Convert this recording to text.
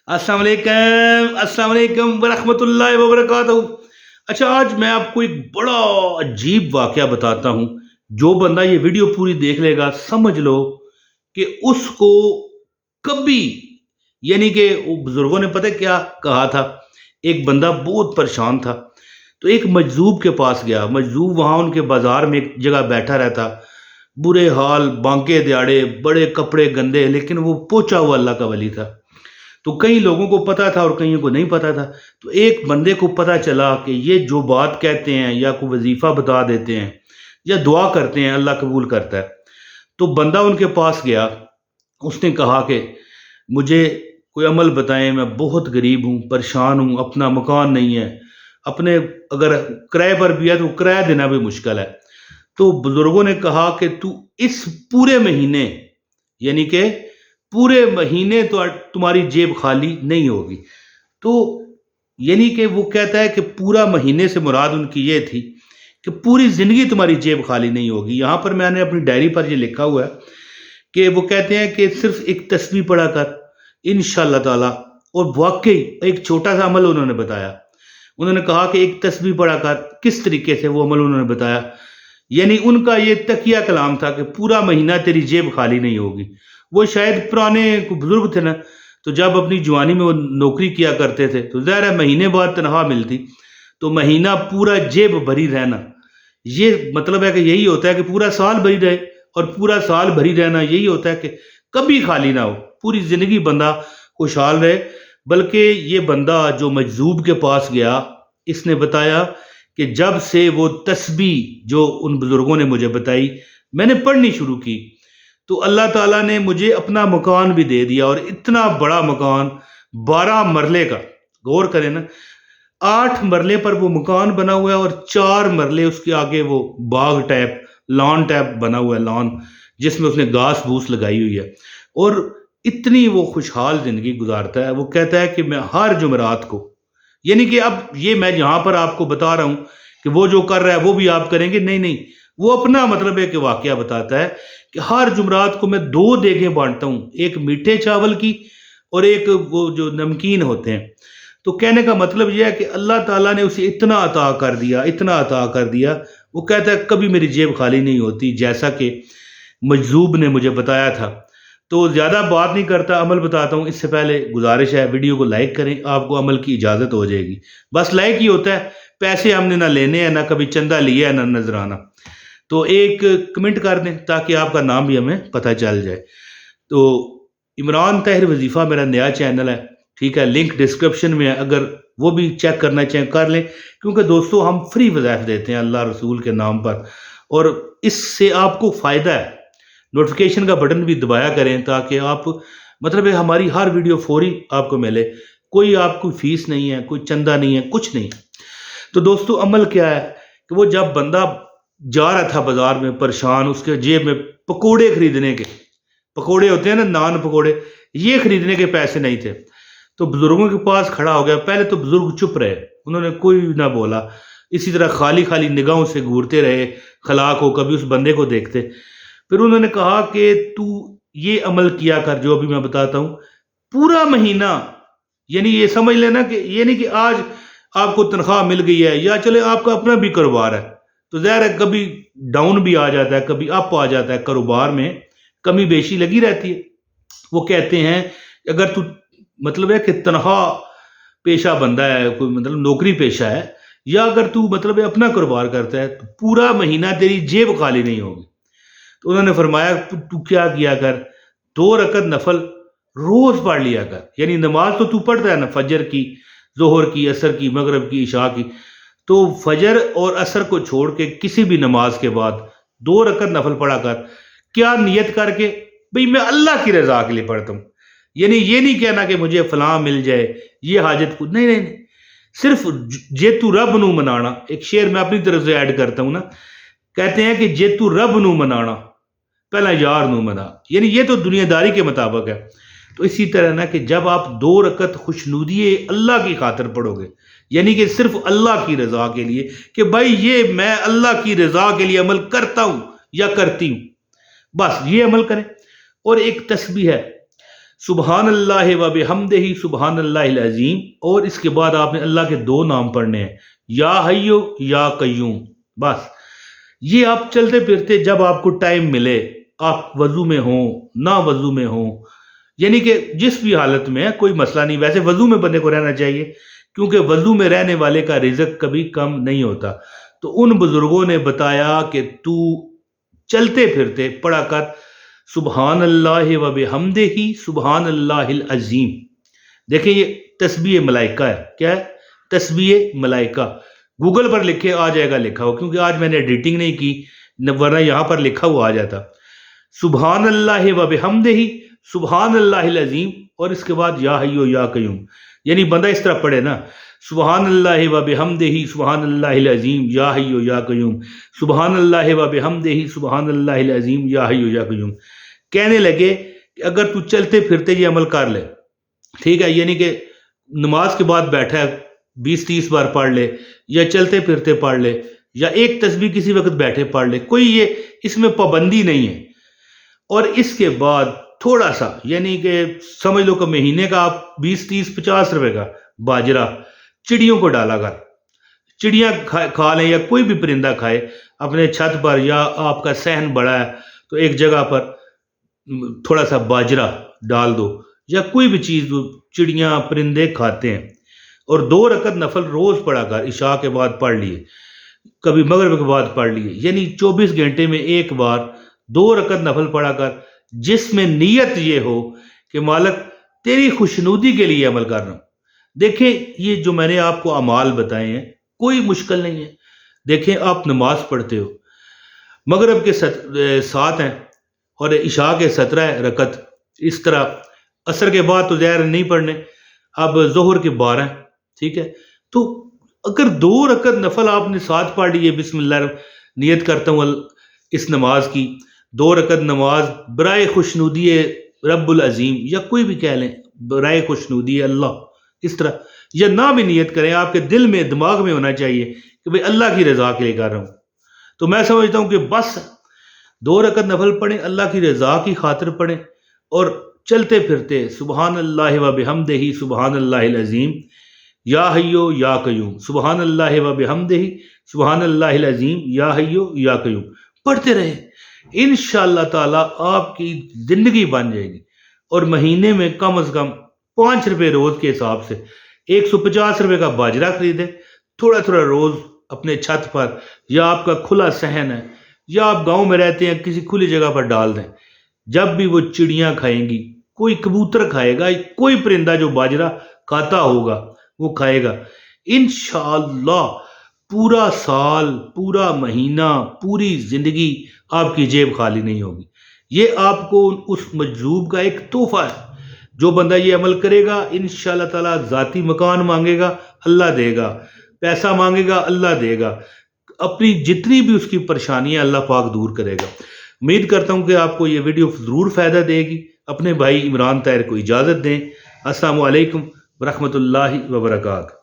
अस्सलाम वालेकुम वरहमतुल्लाहि वबरकातुहू। अच्छा, आज मैं आपको एक बड़ा अजीब वाक़या बताता हूँ। जो बंदा ये वीडियो पूरी देख लेगा समझ लो कि उसको कभी, यानी कि वो बुजुर्गों ने पता है क्या कहा था। एक बंदा बहुत परेशान था, तो एक मजदूब के पास गया। मजदूब वहाँ उनके बाजार में एक जगह बैठा रहता, बुरे हाल, बांके दिहाड़े, बड़े कपड़े गंदे, लेकिन वो पोचा हुआ अल्लाह का वली था। तो कई लोगों को पता था और कईयों को नहीं पता था। तो एक बंदे को पता चला कि ये जो बात कहते हैं या कोई वजीफ़ा बता देते हैं या दुआ करते हैं, अल्लाह कबूल करता है। तो बंदा उनके पास गया, उसने कहा कि मुझे कोई अमल बताएं, मैं बहुत गरीब हूँ, परेशान हूँ, अपना मकान नहीं है, अपने अगर किराए पर भी है तो किराया देना भी मुश्किल है। तो बुजुर्गों ने कहा कि तू इस पूरे महीने, यानी कि पूरे महीने तो तुम्हारी जेब खाली नहीं होगी। तो यानी कि वो कहता है कि पूरा महीने से मुराद उनकी ये थी कि पूरी ज़िंदगी तुम्हारी जेब खाली नहीं होगी। यहाँ पर मैंने अपनी डायरी पर ये लिखा हुआ है कि वो कहते हैं कि सिर्फ एक तस्बीह पढ़ा कर, इंशाअल्लाह ताला। और वाकई एक छोटा सा अमल उन्होंने बताया। उन्होंने कहा कि एक तस्बीह पढ़ा कर, किस तरीके से वो अमल उन्होंने बताया। यानी उनका ये तकिया कलाम था कि पूरा महीना तेरी जेब खाली नहीं होगी। वो शायद पुराने बुजुर्ग थे ना, तो जब अपनी जवानी में वो नौकरी किया करते थे तो ज़ाहिर है महीने बाद तनख्वाह मिलती, तो महीना पूरा जेब भरी रहना, ये मतलब है कि यही होता है कि पूरा साल भरी रहे। और पूरा साल भरी रहना यही होता है कि कभी खाली ना हो, पूरी ज़िंदगी बंदा खुशहाल रहे। बल्कि ये बंदा जो मजजूब के पास गया, इसने बताया कि जब से वो तस्बीह जो उन बुजुर्गों ने मुझे बताई मैंने पढ़नी शुरू की, तो अल्लाह ताला ने मुझे अपना मकान भी दे दिया। और इतना बड़ा मकान, 12 मरले का, गौर करें ना, 8 मरले पर वो मकान बना हुआ है और 4 मरले उसके आगे वो बाग टाइप, लॉन टाइप बना हुआ है, लॉन जिसमें उसने घास भूस लगाई हुई है। और इतनी वो खुशहाल ज़िंदगी गुजारता है। वो कहता है कि मैं हर जुमेरात को, यानी कि अब ये मैं यहाँ पर आपको बता रहा हूँ कि वो जो कर रहा है वो भी आप करेंगे, नहीं नहीं, वो अपना मतलब है कि वाकया बताता है कि हर जुमरात को मैं 2 देगें बांटता हूँ, एक मीठे चावल की और एक वो जो नमकीन होते हैं। तो कहने का मतलब यह है कि अल्लाह ताला ने उसे इतना अता कर दिया, इतना अता कर दिया। वो कहता है कभी मेरी जेब खाली नहीं होती, जैसा कि मजजूब ने मुझे बताया था। तो ज़्यादा बात नहीं करता, अमल बताता हूँ। इससे पहले गुजारिश है, वीडियो को लाइक करें, आपको अमल की इजाज़त हो जाएगी। बस लाइक ही होता है, पैसे हमने ना लेने हैं, ना कभी चंदा लिया है, ना नजराना। तो एक कमेंट कर दें ताकि आपका नाम भी हमें पता चल जाए। तो इमरान ताहिर वजीफ़ा मेरा नया चैनल है, ठीक है, लिंक डिस्क्रिप्शन में है, अगर वो भी चेक करना चाहें कर लें। क्योंकि दोस्तों हम फ्री वज़ाइफ देते हैं अल्लाह रसूल के नाम पर, और इससे आपको फ़ायदा है। नोटिफिकेशन का बटन भी दबाया करें ताकि आप, मतलब है, हमारी हर वीडियो फौरी आपको मिले। कोई आपको फीस नहीं है, कोई चंदा नहीं है, कुछ नहीं। तो दोस्तों अमल क्या है कि वो जब बंदा जा रहा था बाजार में परेशान, उसके जेब में पकोड़े खरीदने के, पकोड़े होते हैं ना, नान पकोड़े, ये खरीदने के पैसे नहीं थे। तो बुजुर्गों के पास खड़ा हो गया। पहले तो बुजुर्ग चुप रहे, उन्होंने कोई ना बोला, इसी तरह खाली खाली निगाहों से घूरते रहे, खलाक हो, कभी उस बंदे को देखते। फिर उन्होंने कहा कि तू ये अमल किया कर जो अभी मैं बताता हूँ, पूरा महीना, यानी ये समझ लेना कि ये नहीं कि आज आपको तनख्वाह मिल गई है या चले आपका अपना भी कारोबार है, तो ज़ाहिर है कभी डाउन भी आ जाता है, कभी अप आ जाता है, कारोबार में कमी बेशी लगी रहती है। वो कहते हैं अगर तू, मतलब है कि तनख्वाह पेशा बंदा है, कोई मतलब नौकरी पेशा है, या अगर तू मतलब है अपना कारोबार करता है, तो पूरा महीना तेरी जेब खाली नहीं होगी। तो उन्होंने फरमाया तू क्या किया कर, 2 रकत नफल रोज पढ़ लिया कर। यानी नमाज तो तू पढ़ता है ना, फजर की, जोहर की, असर की, मगरब की, इशा की, तो फजर और असर को छोड़ के किसी भी नमाज के बाद 2 रकत नफल पढ़ा कर। क्या नियत करके, भाई मैं अल्लाह की रजा के लिए पढ़ता हूँ। यानी ये नहीं कहना कि मुझे फलां मिल जाए, ये हाजत पूरी, नहीं नहीं नहीं, सिर्फ जे तू रब नू मनाना। एक शेर मैं अपनी तरफ से ऐड करता हूँ ना, कहते हैं कि जे तू रब नू मनाना पहला यार नू मना, यानी ये तो दुनियादारी के मुताबिक है। तो इसी तरह ना कि जब आप 2 रकत खुशनुदी अल्लाह की खातिर पढ़ोगे, यानी कि सिर्फ अल्लाह की रजा के लिए, कि भाई ये मैं अल्लाह की रजा के लिए अमल करता हूं या करती हूं, बस ये अमल करें। और एक तस्बीह है, سبحان اللہ و بحمدہ سبحان اللہ العظیم، اور اس کے بعد آپ نے اللہ کے 2 نام پڑھنے ہیں، یا حیو یا قیوم۔ بس یہ آپ چلتے پھرتے جب آپ کو ٹائم ملے، آپ وضو میں ہوں نہ وضو میں ہوں، یعنی کہ جس بھی حالت میں ہے کوئی مسئلہ نہیں، ویسے وضو میں بندے کو رہنا چاہیے کیونکہ وضو میں رہنے والے کا رزق کبھی کم نہیں ہوتا۔ تو ان بزرگوں نے بتایا کہ تو چلتے پھرتے پڑھا کر سبحان اللہ و بحمدہ سبحان اللہ العظیم۔ دیکھیں یہ تسبیح ملائکہ ہے، کیا ہے؟ تسبیح ملائکہ۔ گوگل پر لکھے آ جائے گا لکھا ہو، کیونکہ آج میں نے ایڈیٹنگ نہیں کی ورنہ یہاں پر لکھا ہوا آ جاتا، سبحان اللہ و بحمدہ سبحان اللہ العظیم، اور اس کے بعد یا حیو یا قیوم۔ یعنی بندہ اس طرح پڑھے نا، سبحان اللہ و بحمدہ سبحان اللہ العظیم یا حیو یا قیوم، سبحان اللہ و بحمدہ سبحان اللہ العظیم یا حیو یا قیوم۔ کہنے لگے کہ اگر تو چلتے پھرتے یہ عمل کر لے، ٹھیک ہے، یعنی کہ نماز کے بعد بیٹھا ہے 20-30 بار پڑھ لے، یا چلتے پھرتے پڑھ لے، یا ایک تسبیح کسی وقت بیٹھے پڑھ لے، کوئی یہ اس میں پابندی نہیں ہے۔ اور اس کے بعد تھوڑا سا، یعنی کہ سمجھ لو کہ مہینے کا آپ 20-30-50 روپے کا باجرہ چڑیوں کو ڈالا کر، چڑیاں کھا لیں یا کوئی بھی پرندہ کھائے اپنے چھت پر، یا آپ کا صحن بڑا ہے تو ایک جگہ پر تھوڑا سا باجرہ ڈال دو، یا کوئی بھی چیز چڑیاں پرندے کھاتے ہیں۔ اور 2 رکعت نفل روز پڑھا کر، عشاء کے بعد پڑھ لیے، کبھی مغرب کے بعد پڑھ لیے، یعنی 24 گھنٹے میں ایک بار 2 رکعت نفل پڑھا کر، جس میں نیت یہ ہو کہ مالک تیری خوشنودی کے لیے عمل کر رہا ہوں۔ دیکھیں یہ جو میں نے آپ کو اعمال بتائے ہیں کوئی مشکل نہیں ہے۔ دیکھیں آپ نماز پڑھتے ہو، مغرب کے 7 ہیں اور عشاء کے 17 رکعت، اس طرح عصر کے بعد تو ظاہر نہیں پڑھنے، اب ظہر کے 12 ہیں، ٹھیک ہے۔ تو اگر 2 رکعت نفل آپ نے ساتھ پڑھ لیے، بسم اللہ نیت کرتا ہوں اس نماز کی، 2 رکعت نماز برائے خوشنودی رب العظیم، یا کوئی بھی کہہ لیں برائے خوشنودی اللہ، اس طرح، یا نہ بھی نیت کریں، آپ کے دل میں دماغ میں ہونا چاہیے کہ بھئی اللہ کی رضا کے لیے کر رہا ہوں۔ تو میں سمجھتا ہوں کہ بس 2 رکعت نفل پڑھیں، اللہ کی رضا کی خاطر پڑھیں، اور چلتے پھرتے سبحان اللہ و بحمدہ سبحان اللہ العظیم یا حیو یا قیوم، سبحان اللہ و بحمدہ سبحان اللہ العظیم یا حیو یا قیوم پڑھتے رہے، انشاءاللہ تعالی آپ کی زندگی بن جائے گی۔ اور مہینے میں کم از کم 5 روپے روز کے حساب سے 150 روپے کا باجرہ خریدے، تھوڑا تھوڑا روز اپنے چھت پر، یا آپ کا کھلا صحن ہے، یا آپ گاؤں میں رہتے ہیں کسی کھلی جگہ پر ڈال دیں، جب بھی وہ چڑیاں کھائیں گی، کوئی کبوتر کھائے گا، کوئی پرندہ جو باجرہ کھاتا ہوگا وہ کھائے گا، انشاءاللہ پورا سال، پورا مہینہ، پوری زندگی آپ کی جیب خالی نہیں ہوگی۔ یہ آپ کو اس مجذوب کا ایک تحفہ ہے۔ جو بندہ یہ عمل کرے گا انشاءاللہ تعالی ذاتی مکان مانگے گا اللہ دے گا، پیسہ مانگے گا اللہ دے گا، اپنی جتنی بھی اس کی پریشانیاں اللہ پاک دور کرے گا۔ امید کرتا ہوں کہ آپ کو یہ ویڈیو ضرور فائدہ دے گی۔ اپنے بھائی عمران طاہر کو اجازت دیں۔ السلام علیکم ورحمۃ اللہ وبرکاتہ۔